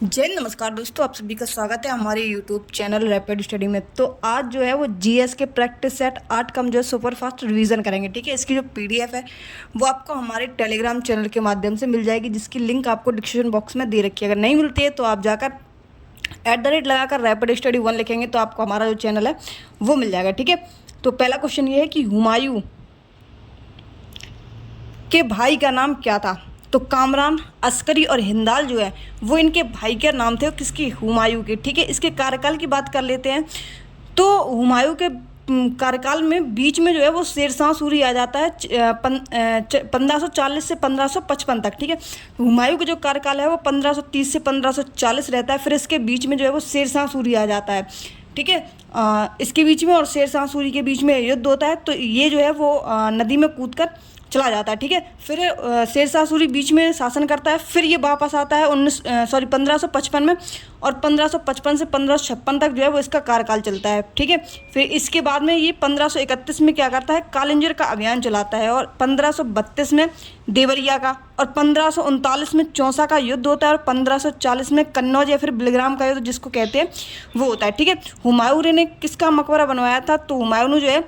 जय नमस्कार दोस्तों, आप सभी का स्वागत है हमारे यूट्यूब चैनल रैपिड स्टडी में। तो आज जो है वो जीएस के प्रैक्टिस सेट 8 का हम जो है सुपर फास्ट रिवीजन करेंगे। ठीक है, इसकी जो पीडीएफ है वो आपको हमारे टेलीग्राम चैनल के माध्यम से मिल जाएगी, जिसकी लिंक आपको डिस्क्रिप्शन बॉक्स में दे रखी है। अगर नहीं मिलती है तो आप जाकर @ लगाकर रैपिड स्टडी 1 लिखेंगे तो आपको हमारा जो चैनल है वो मिल जाएगा। ठीक है, तो पहला क्वेश्चन ये है कि हुमायूं के भाई का नाम क्या था? तो कामरान, अस्करी और हिंदाल जो है वो इनके भाई के नाम थे, किसकी? हुमायूं के। ठीक है, इसके कार्यकाल की बात कर लेते हैं। तो हुमायूं के कार्यकाल में बीच में जो है वो शेरशाह सूरी आ जाता है 1540 से 1555 तक। ठीक है, हुमायूं का जो कार्यकाल है वो 1530 से 1540 रहता है। फिर इसके बीच में जो है वो शेरशाह सूरी आ जाता है। ठीक है, इसके बीच में और शेरशाह सूरी के बीच में युद्ध होता है, तो ये जो है वो नदी में कूदकर चला जाता है। ठीक है, फिर शेरशाह सूरी बीच में शासन करता है, फिर ये वापस आता है 1555 में, और 1555 से 1556 तक जो है वो इसका कार्यकाल चलता है। ठीक है, फिर इसके बाद में ये 1531 में क्या करता है? कालिंजर का अभियान चलाता है, और 1532 में देवरिया का, और 1539 में चौसा का युद्ध होता है, और 1540 में कन्नौज या फिर बिलग्राम का युद्ध जिसको कहते हैं वो होता है। ठीक है, हुमायूं ने किसका मकबरा बनवाया था? तो हुमायूं जो है,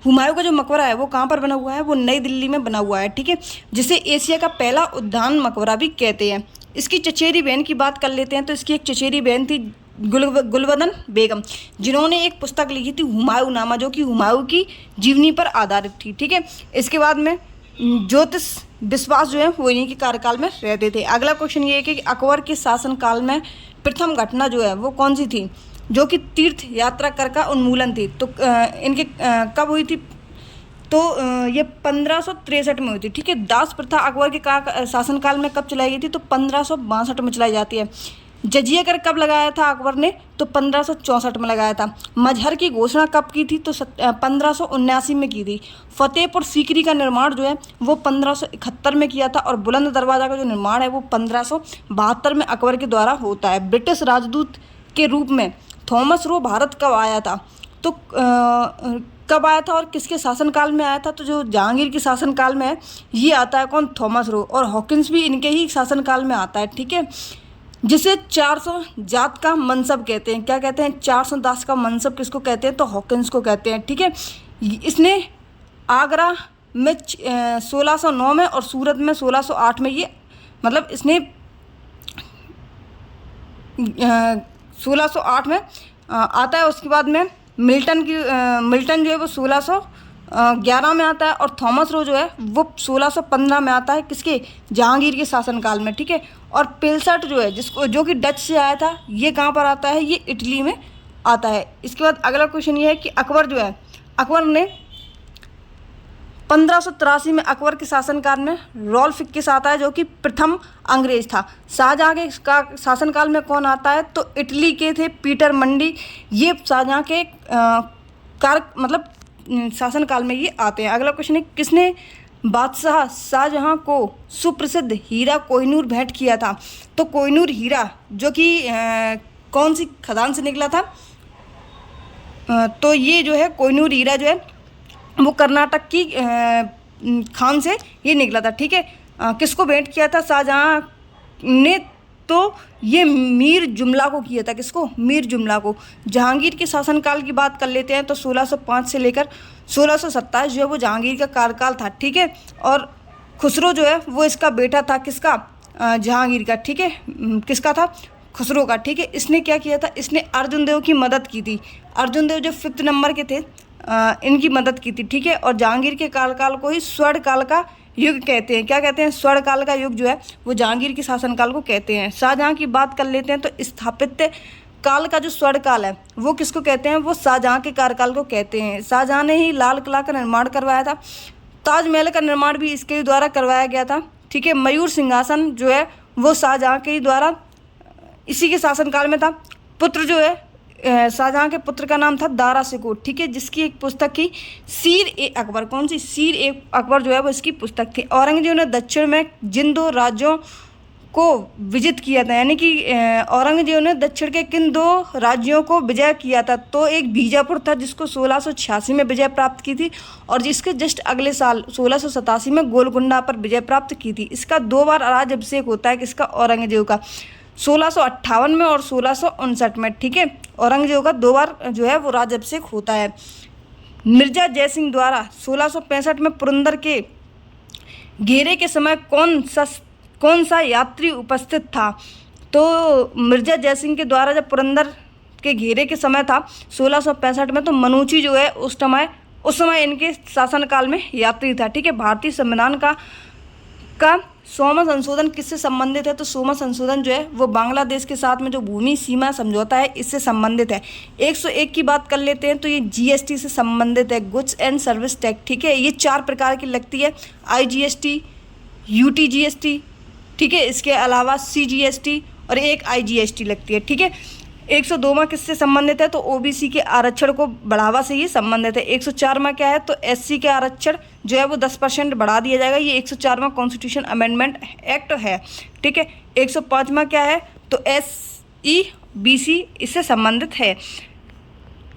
हुमायूं का जो मकबरा है वो कहाँ पर बना हुआ है? वो नई दिल्ली में बना हुआ है। ठीक है, जिसे एशिया का पहला उद्यान मकबरा भी कहते हैं। इसकी चचेरी बहन की बात कर लेते हैं। तो इसकी एक चचेरी बहन थी गुलबदन बेगम, जिन्होंने एक पुस्तक लिखी थी हुमायूं नामा, जो कि हुमायूं की जीवनी पर आधारित थी। ठीक है, इसके बाद में ज्योतिष विश्वास जो है वो इन्हीं के कार्यकाल में रहते थे। अगला क्वेश्चन ये है कि अकबर के शासनकाल में प्रथम घटना जो है वो कौन सी थी? जो कि तीर्थ यात्रा कर का उन्मूलन थी। तो इनके कब हुई थी? तो ये 1563 में हुई थी। ठीक है, दास प्रथा अकबर के शासनकाल में कब चलाई गई थी? तो 1562 में चलाई जाती है। जजिया कर कब लगाया था अकबर ने? तो 1564 में लगाया था। मजहर की घोषणा कब की थी? तो 1579 में की थी। फतेहपुर सीकरी का निर्माण जो है वो 1571 में किया था, और बुलंद दरवाज़ा का जो निर्माण है वो 1572 में अकबर के द्वारा होता है। ब्रिटिश राजदूत के रूप में थॉमस रो भारत कब आया था? तो कब आया था और किसके शासनकाल में आया था? तो जो जहांगीर के शासनकाल में है ये आता है कौन? Thomas Roe. और हॉकिंस भी इनके ही शासनकाल में आता है। ठीक है, जिसे 400 जात का मनसब कहते हैं। क्या कहते हैं? 400 दास का मनसब किसको कहते हैं? तो हॉकिंस को कहते हैं। ठीक है, इसने आगरा में 1609 में और सूरत में 1608 में, ये मतलब इसने 1608 में आता है। उसके बाद में मिल्टन जो है वो 1611 में आता है, और थॉमस रो जो है वो 1615 में आता है। किसके? जहांगीर के शासनकाल में। ठीक है, और पिलसट जो है जो कि डच से आया था, ये कहाँ पर आता है? ये इटली में आता है। इसके बाद अगला क्वेश्चन ये है कि अकबर जो है, अकबर ने 1583 में अकबर के शासनकाल में रॉल्फ के साथ आता है, जो कि प्रथम अंग्रेज था। शाहजहाँ के शासनकाल में कौन आता है? तो इटली के थे पीटर मंडी। ये शाहजहाँ के शासनकाल में ये आते हैं। अगला क्वेश्चन है किसने बादशाह शाहजहाँ को सुप्रसिद्ध हीरा कोहिनूर भेंट किया था? तो कोहिनूर हीरा जो कि कौन सी खदान से निकला था? तो ये जो है कोहिनूर हीरा जो है वो कर्नाटक की खान से ये निकला था। ठीक है, किसको भेंट किया था शाहजहाँ ने? तो ये मीर जुमला को किया था। किसको? मीर जुमला को। जहांगीर के शासनकाल की बात कर लेते हैं। तो 1605 से लेकर 1627 जो है वो जहांगीर का कार्यकाल था। ठीक है, और खुसरो जो है वो इसका बेटा था। किसका? जहांगीर का। ठीक है, किसका था? खुसरो का। ठीक है, इसने क्या किया था? इसने अर्जुन देव की मदद की थी। अर्जुन देव जो 5th नंबर के थे, इनकी मदद की थी। ठीक है, और जहांगीर के कार्यकाल को ही स्वर्ण काल का युग कहते हैं। क्या कहते हैं? स्वर्ण काल का युग जो है वो जहांगीर के शासनकाल को कहते हैं। शाहजहाँ की बात कर लेते हैं। तो स्थापत्य काल का जो स्वर्ण काल है वो किसको कहते हैं? वो शाहजहाँ के कार्यकाल को कहते हैं। शाहजहाँ ने ही लाल किला का निर्माण करवाया था। ताजमहल का निर्माण भी इसके द्वारा करवाया गया था। ठीक है, मयूर सिंहासन जो है वो शाहजहाँ के द्वारा इसी के शासनकाल में था। पुत्र जो है शाहजहाँ के पुत्र का नाम था दारा शिकोह। ठीक है, जिसकी एक पुस्तक थी सीर ए अकबर। कौन सी? सीर ए अकबर जो है वो इसकी पुस्तक थी। औरंगजेब ने दक्षिण में जिन 2 राज्यों को विजित किया था, यानी कि औरंगजेब ने दक्षिण के किन 2 राज्यों को विजय किया था? तो एक बीजापुर था जिसको 1686 में विजय प्राप्त की थी, और जिसके जस्ट अगले साल 1687 में गोलकुंडा पर विजय प्राप्त की थी। इसका 2 बार राज्याभिषेक होता है। किसका? औरंगजेब का। 1658 में और 1659 में, ठीक है। औरंगजेब का 2 बार जो है वो राज्याभिषेक होता है। मिर्जा जयसिंह द्वारा 1665 में पुरंदर के घेरे के समय कौन सा यात्री उपस्थित था? तो मिर्जा जयसिंह के द्वारा जब पुरंदर के घेरे के समय था 1665 में, तो मनूची जो है उस समय इनके शासनकाल में यात्री था, ठीक है। भारतीय संविधान का 100वां संशोधन किससे संबंधित है? तो 100वां संशोधन जो है वो बांग्लादेश के साथ में जो भूमि सीमा समझौता है इससे संबंधित है। 101 की बात कर लेते हैं तो ये जीएसटी से संबंधित है, गुड्स एंड सर्विस टैक्स, ठीक है। ये 4 प्रकार की लगती है, IGST, UTGST, ठीक है। इसके अलावा CGST और एक IGST लगती है, ठीक है। 102वां किससे संबंधित है? तो OBC के आरक्षण को बढ़ावा से ये संबंधित है। 104वां क्या है? तो SC के आरक्षण जो है वो 10% बढ़ा दिया जाएगा। ये 104वां कॉन्स्टिट्यूशन अमेंडमेंट एक्ट है, ठीक है। 105वां क्या है? तो SEBC इससे संबंधित है।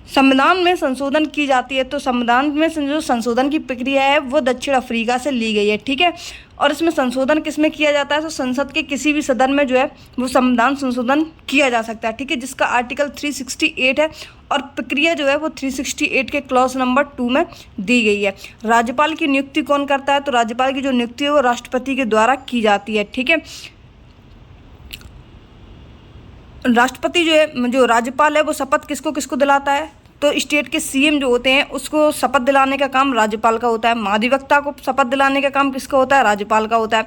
संविधान में संशोधन की जाती है, तो संविधान में जो संशोधन की प्रक्रिया है वो दक्षिण अफ्रीका से ली गई है, ठीक है। और इसमें संशोधन किस में किया जाता है? तो संसद के किसी भी सदन में जो है वो संविधान संशोधन किया जा सकता है, ठीक है, जिसका आर्टिकल 368 है और प्रक्रिया जो है वो 368 के क्लॉज नंबर 2 में दी गई है। राज्यपाल की नियुक्ति कौन करता है? तो राज्यपाल की जो नियुक्ति है वो राष्ट्रपति के द्वारा की जाती है, ठीक है। राष्ट्रपति जो राज्यपाल है वो शपथ किसको किसको दिलाता है? तो स्टेट के CM जो होते हैं उसको शपथ दिलाने का काम राज्यपाल का होता है। महाधिवक्ता को शपथ दिलाने का काम किसका होता है? राज्यपाल का होता है।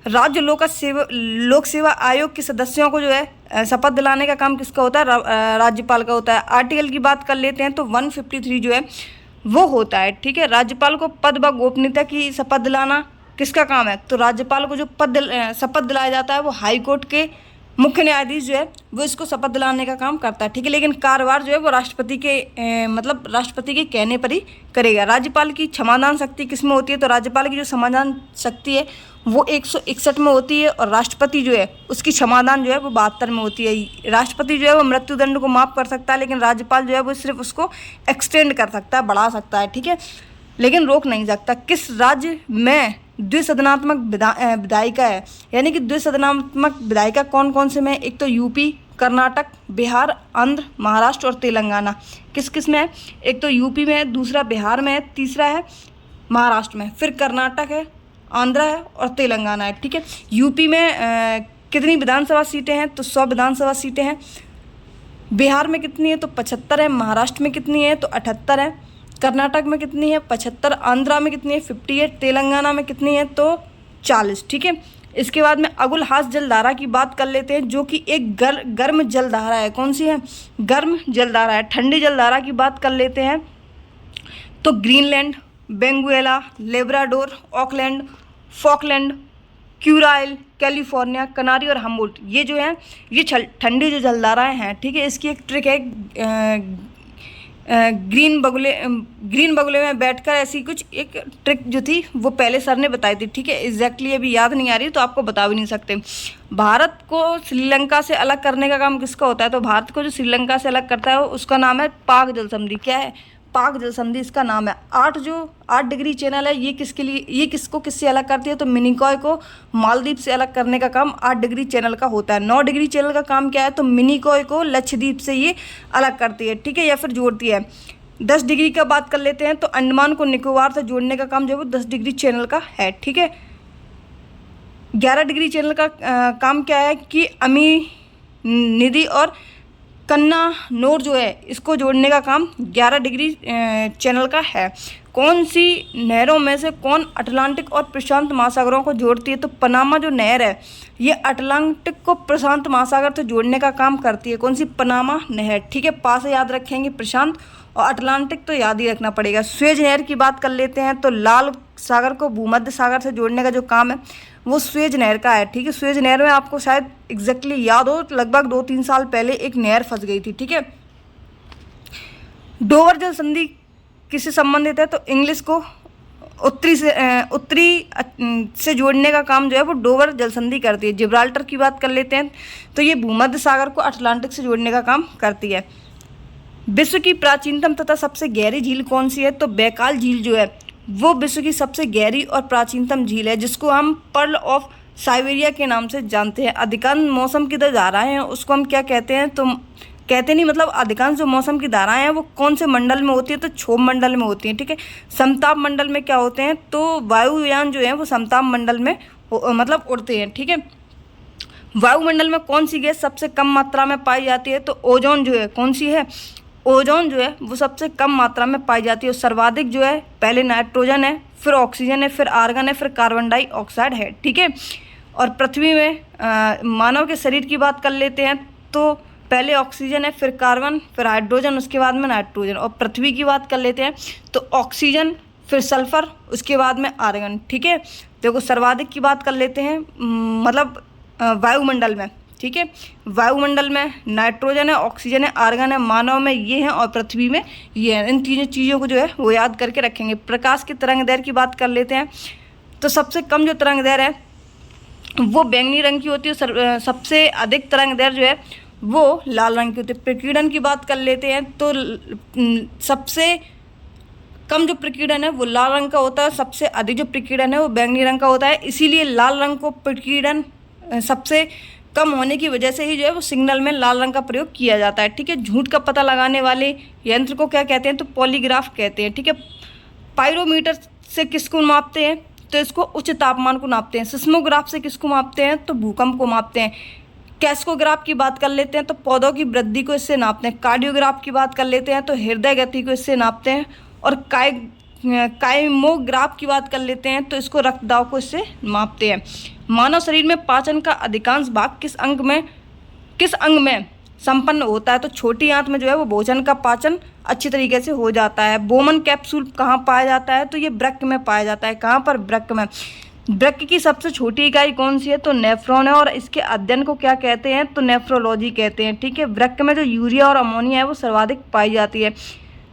राज्य लोक सेवा आयोग के सदस्यों को जो है शपथ दिलाने का काम किसका होता है? राज्यपाल का होता है। आर्टिकल की बात कर लेते हैं तो 153 जो है वो होता है, ठीक है। राज्यपाल को पद व गोपनीयता की शपथ दिलाना किसका काम है? तो राज्यपाल को जो शपथ दिलाया जाता है वो हाईकोर्ट के मुख्य न्यायाधीश जो है वो इसको शपथ दिलाने का काम करता है, ठीक है। लेकिन कार्यभार जो है वो राष्ट्रपति के कहने पर ही करेगा। राज्यपाल की क्षमादान शक्ति किस में होती है? तो राज्यपाल की जो क्षमादान शक्ति है वो 161 में होती है और राष्ट्रपति जो है उसकी क्षमादान जो है वो 72 में होती है। राष्ट्रपति जो है वो मृत्युदंड को माफ़ कर सकता है, लेकिन राज्यपाल जो है वो सिर्फ उसको एक्सटेंड कर सकता है, बढ़ा सकता है, ठीक है, लेकिन रोक नहीं सकता। किस राज्य में द्विसदनात्मक विधायिका है? यानी कि द्विसदनात्मक विधायिका कौन कौन से में? एक तो यूपी, कर्नाटक, बिहार, आंध्र, महाराष्ट्र और तेलंगाना। किस किस में है? एक तो यूपी में है, दूसरा बिहार में है, तीसरा है महाराष्ट्र में, फिर कर्नाटक है, आंध्र है और तेलंगाना है, ठीक है। यूपी में कितनी विधानसभा सीटें हैं? तो 100 विधानसभा सीटें हैं। बिहार में कितनी है? तो 75 है। महाराष्ट्र में कितनी है? तो 78 है। कर्नाटक में कितनी है? 75। आंध्रा में कितनी है? 58। तेलंगाना में कितनी है? तो 40, ठीक है। इसके बाद में अगुलहास जलधारा की बात कर लेते हैं, जो कि एक गर्म जलधारा है। कौन सी है? गर्म जलधारा है। ठंडी जलधारा की बात कर लेते हैं तो Greenland, Benguela, Labrador, Auckland, Falkland, Kuril, California, Canary और हम्बोल्ट, ये जो है ये ठंडी जो जलधाराएँ हैं, ठीक है। इसकी एक ट्रिक है, ग्रीन बगुले में बैठकर, ऐसी कुछ एक ट्रिक जो थी वो पहले सर ने बताई थी, ठीक है। एग्जैक्टली अभी याद नहीं आ रही तो आपको बता भी नहीं सकते। भारत को श्रीलंका से अलग करने का काम किसका होता है? तो भारत को जो श्रीलंका से अलग करता है उसका नाम है पाक जल संधि। क्या है? पाक जल संधि इसका नाम है। 8 डिग्री चैनल है, ये किसको किससे अलग करती है? तो मिनिकॉय को मालदीव से अलग करने का काम 8 डिग्री चैनल का होता है। 9 डिग्री चैनल का काम क्या है? तो मिनिकॉय को लक्षद्वीप से ये अलग करती है, ठीक है, या फिर जोड़ती है। 10 डिग्री का बात कर लेते हैं तो अंडमान को निकोबार से जोड़ने का काम जो है वो 10 डिग्री चैनल का है, ठीक है। 11 डिग्री चैनल का काम क्या है कि अमी निधि और कन्ना नोर जो है इसको जोड़ने का काम 11 डिग्री चैनल का है। कौन सी नहरों में से कौन अटलांटिक और प्रशांत महासागरों को जोड़ती है? तो पनामा जो नहर है ये अटलांटिक को प्रशांत महासागर से जोड़ने का काम करती है। कौन सी? पनामा नहर, ठीक है। पास याद रखेंगे, प्रशांत और अटलांटिक तो याद ही रखना पड़ेगा। स्वेज नहर की बात कर लेते हैं तो लाल सागर को भूमध्य सागर से जोड़ने का जो काम है वो स्वेज नहर का है, ठीक है। स्वेज नहर में आपको शायद एग्जैक्टली याद हो, लगभग 2-3 साल पहले एक नहर फंस गई थी, ठीक है। डोवर जल संधि किससे संबंधित है? तो इंग्लिश को उत्तरी से जोड़ने का काम जो है वो डोवर जल संधि करती है। जिब्राल्टर की बात कर लेते हैं तो ये भूमध्य सागर को अटलांटिक से जोड़ने का काम करती है। विश्व की प्राचीनतम तथा सबसे गहरी झील कौन सी है? तो बैकाल झील जो है वो विश्व की सबसे गहरी और प्राचीनतम झील है, जिसको हम पर्ल ऑफ साइबेरिया के नाम से जानते हैं। अधिकांश मौसम की जो धाराएं हैं उसको हम क्या कहते हैं, तो कहते नहीं, मतलब अधिकांश जो मौसम की धाराएं हैं वो कौन से मंडल में होती है, तो क्षोभ मंडल में होती हैं। ठीक है, समताप मंडल में क्या होते हैं, तो वायुयान जो है वो समताप मंडल में मतलब उड़ते हैं। ठीक है, वायुमंडल में कौन सी गैस सबसे कम मात्रा में पाई जाती है, तो ओजोन जो है, कौन सी है, ओजोन जो है वो सबसे कम मात्रा में पाई जाती है। और सर्वाधिक जो है पहले नाइट्रोजन है, फिर ऑक्सीजन है, फिर आर्गन है, फिर कार्बन डाइऑक्साइड है। ठीक है, और पृथ्वी में मानव के शरीर की बात कर लेते हैं तो पहले ऑक्सीजन है, फिर कार्बन, फिर हाइड्रोजन, उसके बाद में नाइट्रोजन। और पृथ्वी की बात कर लेते हैं तो ऑक्सीजन, फिर सल्फर, उसके बाद में आर्गन। ठीक है, देखो सर्वाधिक की बात कर लेते हैं मतलब वायुमंडल में। ठीक है, वायुमंडल में नाइट्रोजन है, ऑक्सीजन है, आर्गन है, मानव में ये है और पृथ्वी में ये है। इन तीनों चीज़ों को जो है वो याद करके रखेंगे। प्रकाश की तरंग दैर्घ्य की बात कर लेते हैं तो सबसे कम जो तरंग दैर्घ्य है वो बैंगनी रंग की होती है, सबसे अधिक तरंग दैर्घ्य जो है वो लाल रंग की होती है। प्रकीर्णन की बात कर लेते हैं तो सबसे कम जो प्रकीर्णन है वो लाल रंग का होता है, सबसे अधिक जो प्रकीर्णन है वो बैंगनी रंग का होता है। इसीलिए लाल रंग को प्रकीर्णन सबसे कम होने की वजह से ही जो है वो सिग्नल में लाल रंग का प्रयोग किया जाता है। ठीक है, झूठ का पता लगाने वाले यंत्र को क्या कहते हैं, तो पॉलीग्राफ कहते हैं। ठीक है, पायरोमीटर से किसको मापते हैं, तो इसको उच्च तापमान को नापते हैं। सिस्मोग्राफ से किसको मापते हैं, तो भूकंप को मापते हैं। कैस्कोग्राफ की बात कर लेते हैं तो पौधों की वृद्धि को इससे नापते हैं। कार्डियोग्राफ की बात कर लेते हैं तो हृदय गति को इससे नापते हैं। और काइमोग्राफ की बात कर लेते हैं तो इसको रक्त दाब को इससे मापते हैं। मानव शरीर में पाचन का अधिकांश भाग किस अंग में संपन्न होता है, तो छोटी आंत में जो है वो भोजन का पाचन अच्छी तरीके से हो जाता है। बोमन कैप्सूल कहाँ पाया जाता है, तो ये वृक्क में पाया जाता है। कहाँ पर, वृक्क में। वृक्क की सबसे छोटी इकाई कौन सी है, तो नेफ्रॉन है। और इसके अध्ययन को क्या कहते हैं, तो नेफ्रोलॉजी कहते हैं। ठीक है, वृक्क में जो यूरिया और अमोनिया है वो सर्वाधिक पाई जाती है,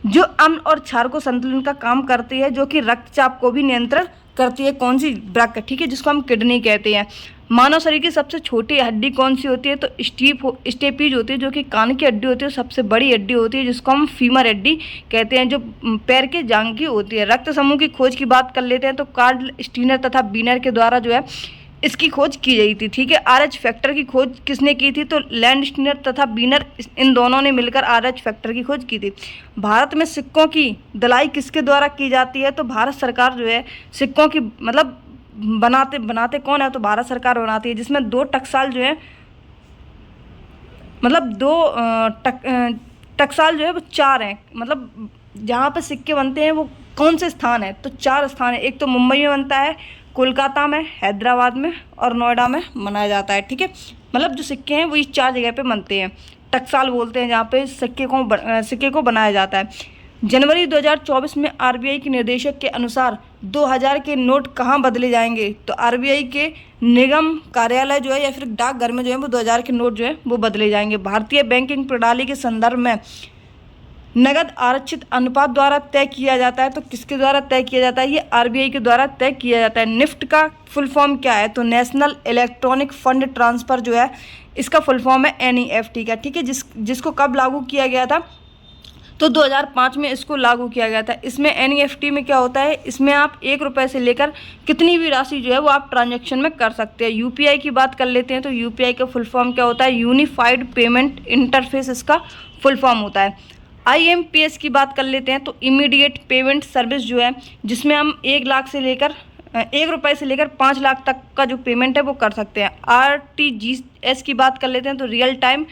जो अम्ल और क्षार को संतुलन का काम करती है, जो कि रक्तचाप को भी नियंत्रण करती है। कौन सी, वृक्क। ठीक है, जिसको हम किडनी कहते हैं। मानव शरीर की सबसे छोटी हड्डी कौन सी होती है, तो स्टेपीज होती है, जो कि कान की हड्डी होती है। सबसे बड़ी हड्डी होती है जिसको हम फीमर हड्डी कहते हैं, जो पैर के जांघ की होती है। रक्त समूह की खोज की बात कर लेते हैं तो कार्ल स्टीनर तथा बीनर के द्वारा जो है इसकी खोज की गई थी। ठीक है, RH फैक्टर की खोज किसने की थी, तो लैंड स्टीनर तथा बीनर, इन दोनों ने मिलकर RH फैक्टर की खोज की थी। भारत में सिक्कों की दलाई किसके द्वारा की जाती है, तो भारत सरकार जो है सिक्कों की मतलब बनाते कौन है, तो भारत सरकार बनाती है। जिसमें 2 टकसाल जो है मतलब 2 टकसाल जो है वो 4 हैं। मतलब जहाँ पर सिक्के बनते हैं वो कौन से स्थान है, तो 4 स्थान है। एक तो मुंबई में बनता है, कोलकाता में, हैदराबाद में और नोएडा में बनाया जाता है। ठीक है, मतलब जो सिक्के हैं वो ये 4 जगह पे बनते हैं। टकसाल बोलते हैं जहाँ पे सिक्के को बनाया जाता है। जनवरी 2024 में RBI के निर्देशक के अनुसार 2000 के नोट कहाँ बदले जाएंगे, तो RBI के निगम कार्यालय जो है या फिर डाकघर में जो है वो 2000 के नोट जो है वो बदले जाएंगे। भारतीय बैंकिंग प्रणाली के संदर्भ में नगद आरक्षित अनुपात द्वारा तय किया जाता है, तो किसके द्वारा तय किया जाता है, ये RBI के द्वारा तय किया जाता है। निफ्ट का फुल फॉर्म क्या है, तो नेशनल इलेक्ट्रॉनिक फंड ट्रांसफ़र जो है इसका फुल फॉर्म है NEFT का। ठीक है, जिसको कब लागू किया गया था, तो 2005 में इसको लागू किया गया था। इसमें NEFT में क्या होता है, इसमें आप 1 रुपये से लेकर कितनी भी राशि जो है वो आप ट्रांजैक्शन में कर सकते हैं। UPI की बात कर लेते हैं तो UPI का फुल फॉर्म क्या होता है, यूनिफाइड पेमेंट इंटरफेस इसका फुल फॉर्म होता है। IMPS की बात कर लेते हैं तो इमीडिएट पेमेंट सर्विस जो है, जिसमें हम 1 रुपये से लेकर 5 लाख तक का जो पेमेंट है वो कर सकते हैं। RTGS की बात कर लेते हैं तो रियल टाइम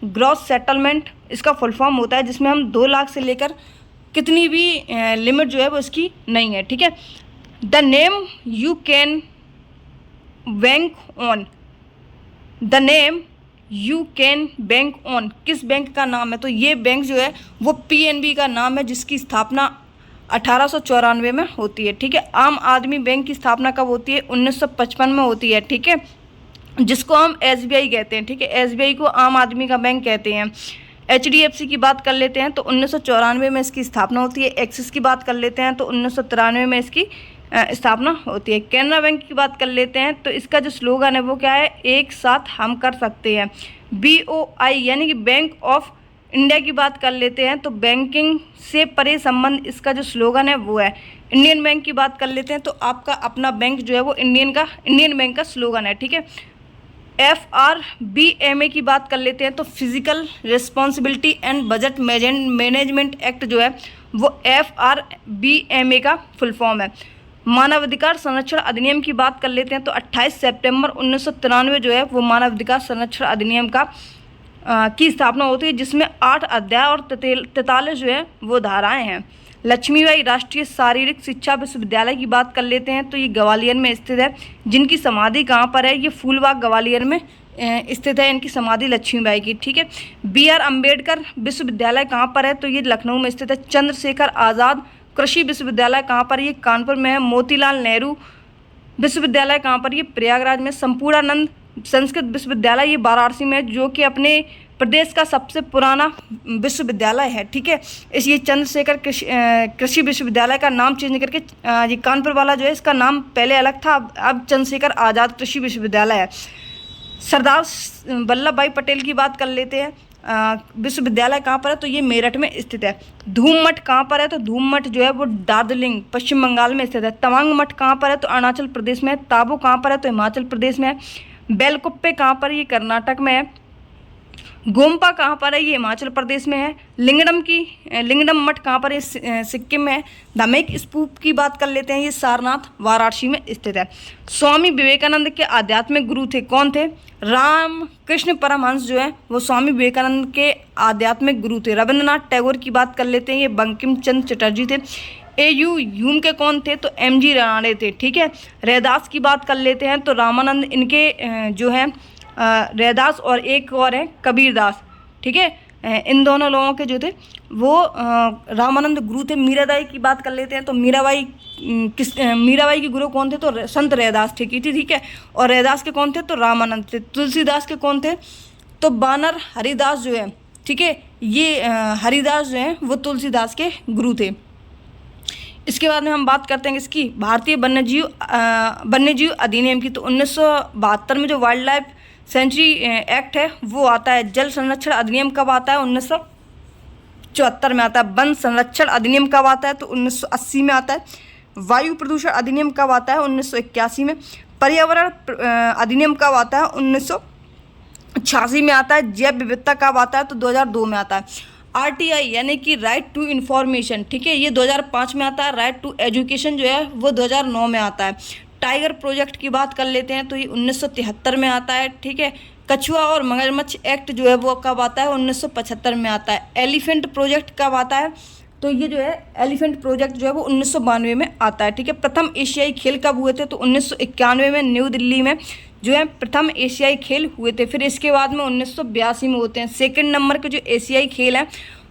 ग्रॉस सेटलमेंट इसका फुल फॉर्म होता है, जिसमें हम 2 लाख से लेकर कितनी भी लिमिट जो है वो इसकी नहीं है। ठीक है, the name you can bank on, the name you can bank on किस बैंक का नाम है, तो ये बैंक जो है वो PNB का नाम है, जिसकी स्थापना 1894 में होती है। ठीक है, आम आदमी बैंक की स्थापना कब होती है, 1955 में होती है। ठीक है, जिसको हम SBI कहते हैं। ठीक है, SBI को आम आदमी का बैंक कहते हैं। HDFC की बात कर लेते हैं तो 1994 में इसकी स्थापना होती है। एक्सिस की बात कर लेते हैं तो 1993 में इसकी स्थापना होती है। कैनरा बैंक की बात कर लेते हैं तो इसका जो स्लोगन है वो क्या है, एक साथ हम कर सकते हैं। BOI यानी कि बैंक ऑफ इंडिया की बात कर लेते हैं तो बैंकिंग से परे संबंध इसका जो स्लोगन है वो है। इंडियन बैंक की बात कर लेते हैं तो आपका अपना बैंक जो है वो इंडियन बैंक का स्लोगन है, ठीक है। FRBMA की बात कर लेते हैं तो physical responsibility and budget management act जो है वो FRBMA का फुल फॉर्म है। मानवाधिकार संरक्षण अधिनियम की बात कर लेते हैं तो 28 सितंबर 1993 जो है वो मानवाधिकार संरक्षण अधिनियम की स्थापना होती है, जिसमें 8 अध्याय और 43 जो है वो धाराएं हैं। लक्ष्मीबाई राष्ट्रीय शारीरिक शिक्षा विश्वविद्यालय की बात कर लेते हैं तो ये ग्वालियर में स्थित है। जिनकी समाधि कहाँ पर है, ये फूलबाग ग्वालियर में स्थित है इनकी समाधि लक्ष्मीबाई की, ठीक है। BR अम्बेडकर विश्वविद्यालय कहाँ पर है, तो ये लखनऊ में स्थित है। चंद्रशेखर आज़ाद कृषि विश्वविद्यालय कहाँ पर, ये कानपुर में है। मोतीलाल नेहरू विश्वविद्यालय कहाँ पर, ये प्रयागराज में। संपूर्णानंद संस्कृत विश्वविद्यालय ये वाराणसी में है, जो कि अपने प्रदेश का सबसे पुराना विश्वविद्यालय है, ठीक है। ये चंद्रशेखर कृषि विश्वविद्यालय का नाम चेंज करके ये कानपुर वाला जो है इसका नाम पहले अलग था, अब चंद्रशेखर आज़ाद कृषि विश्वविद्यालय है। सरदार वल्लभ भाई पटेल की बात कर लेते हैं, विश्वविद्यालय कहाँ पर है, तो ये मेरठ में स्थित है। धूम मठ कहाँ पर है, तो धूम मठ जो है वो दार्जिलिंग पश्चिम बंगाल में स्थित है। तवांग मठ कहाँ पर है, तो अरुणाचल प्रदेश में है। ताबो कहाँ पर है, तो हिमाचल प्रदेश में है। बेलकुप्पे कहाँ पर, ये कर्नाटक में है। गोम्पा कहाँ पर है, ये हिमाचल प्रदेश में है। लिंगडम मठ कहाँ पर है, सिक्किम में है। धमेक स्तूप की बात कर लेते हैं, ये सारनाथ वाराणसी में स्थित है। स्वामी विवेकानंद के आध्यात्मिक गुरु थे, कौन थे, राम कृष्ण परमहंस जो है वो स्वामी विवेकानंद के आध्यात्मिक गुरु थे। रविंद्रनाथ टैगोर की बात कर लेते हैं, ये बंकिम चंद्र चटर्जी थे। ह्यूम के कौन थे, तो MG रानडे थे, ठीक है। रैदास की बात कर लेते हैं तो रामानंद इनके जो हैं रैदास और एक और है कबीरदास, ठीक है। इन दोनों लोगों के जो थे वो रामानंद गुरु थे। मीराबाई की बात कर लेते हैं तो मीराबाई के गुरु कौन थे, तो संत रैदास थे, ठीक है। और रैदास के कौन थे, तो रामानंद थे। तुलसीदास के कौन थे, तो बानर हरिदास जो है, ठीक है। ये हरिदास जो हैं वो तुलसीदास के गुरु थे। इसके बाद में हम बात करते हैं इसकी भारतीय वन्यजीव अधिनियम की, तो 1972 में जो वाइल्ड लाइफ सेंचुरी एक्ट है वो आता है। जल संरक्षण अधिनियम कब आता है, 1974 में आता है। वन संरक्षण अधिनियम कब आता है, तो 1980 में आता है। वायु प्रदूषण अधिनियम कब आता है, 1981 में। पर्यावरण अधिनियम कब आता है, 1986 में आता है। जैव विविधता कब आता है, तो 2002 में आता है। RTI यानी कि राइट टू इन्फॉर्मेशन, ठीक है, ये 2005 में आता है। राइट टू एजुकेशन जो है वो 2009 में आता है। टाइगर प्रोजेक्ट की बात कर लेते हैं तो ये 1973 में आता है, ठीक है। कछुआ और मगरमच्छ एक्ट जो है वो कब आता है, 1975 में आता है। एलिफेंट प्रोजेक्ट कब आता है, तो ये जो है एलिफेंट प्रोजेक्ट जो है वो 1992 में आता है, ठीक है। प्रथम एशियाई खेल कब हुए थे, तो 1991 में न्यू दिल्ली में जो है प्रथम एशियाई खेल हुए थे। फिर इसके बाद में 1982 में होते हैं। सेकंड नंबर के जो एशियाई खेल हैं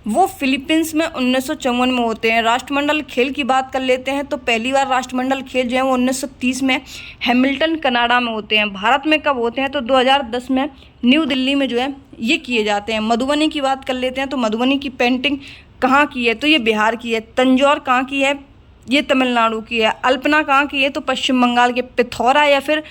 वो फिलीपींस में 1954 में होते हैं। राष्ट्रमंडल खेल की बात कर लेते हैं तो पहली बार राष्ट्रमंडल खेल जो है वो 1930 में हैमिल्टन कनाडा में होते हैं। भारत में कब होते हैं, तो 2010 में न्यू दिल्ली में जो है ये किए जाते हैं। मधुबनी की बात कर लेते हैं तो मधुबनी की पेंटिंग कहाँ की है, तो ये बिहार की है। तंजौर कहाँ की है, ये तमिलनाडु की है। अल्पना कहाँ की है, तो पश्चिम बंगाल के। पिथौरा या फिर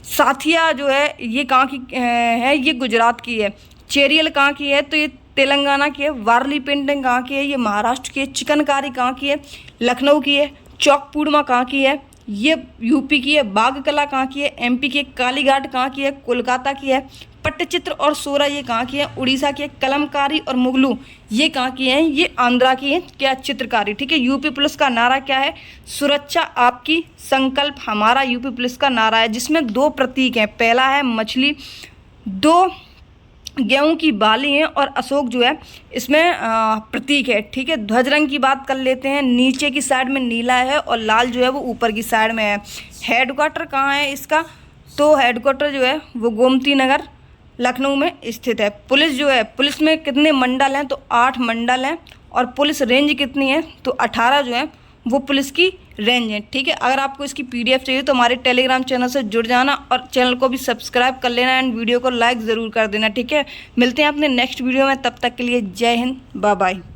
साथिया जो है ये कहाँ की है, ये गुजरात की है। चेरियल कहाँ की है, तो ये तेलंगाना की है। वारली पेंटिंग कहाँ की है, ये महाराष्ट्र की है। चिकनकारी कहाँ की है, लखनऊ की है। चौकपूर्णमा कहाँ की है, ये यूपी की है। बाघ कला कहाँ की है, MP की है। कालीघाट कहाँ की है, कोलकाता की है। पट्टचित्र और सोरा ये कहाँ की है, उड़ीसा की है। कलमकारी और मुगलू ये कहाँ की है, ये आंध्रा की है, क्या चित्रकारी, ठीक है। यूपी पुलिस का नारा क्या है, सुरक्षा आपकी संकल्प हमारा यूपी पुलिस का नारा है, जिसमें 2 प्रतीक हैं। पहला है मछली, 2 गेहूं की बाली हैं और अशोक जो है इसमें प्रतीक है, ठीक है। ध्वज रंग की बात कर लेते हैं, नीचे की साइड में नीला है और लाल जो है वो ऊपर की साइड में है। हेडक्वार्टर कहाँ है इसका, तो हेडक्वार्टर जो है वो गोमती नगर लखनऊ में स्थित है। पुलिस जो है, पुलिस में कितने मंडल हैं, तो 8 मंडल हैं। और पुलिस रेंज कितनी है, तो 18 जो है वो पुलिस की रेंज है, ठीक है। अगर आपको इसकी PDF चाहिए तो हमारे टेलीग्राम चैनल से जुड़ जाना और चैनल को भी सब्सक्राइब कर लेना एंड वीडियो को लाइक ज़रूर कर देना, ठीक है। मिलते हैं अपने नेक्स्ट वीडियो में, तब तक के लिए जय हिंद, बाय बाय।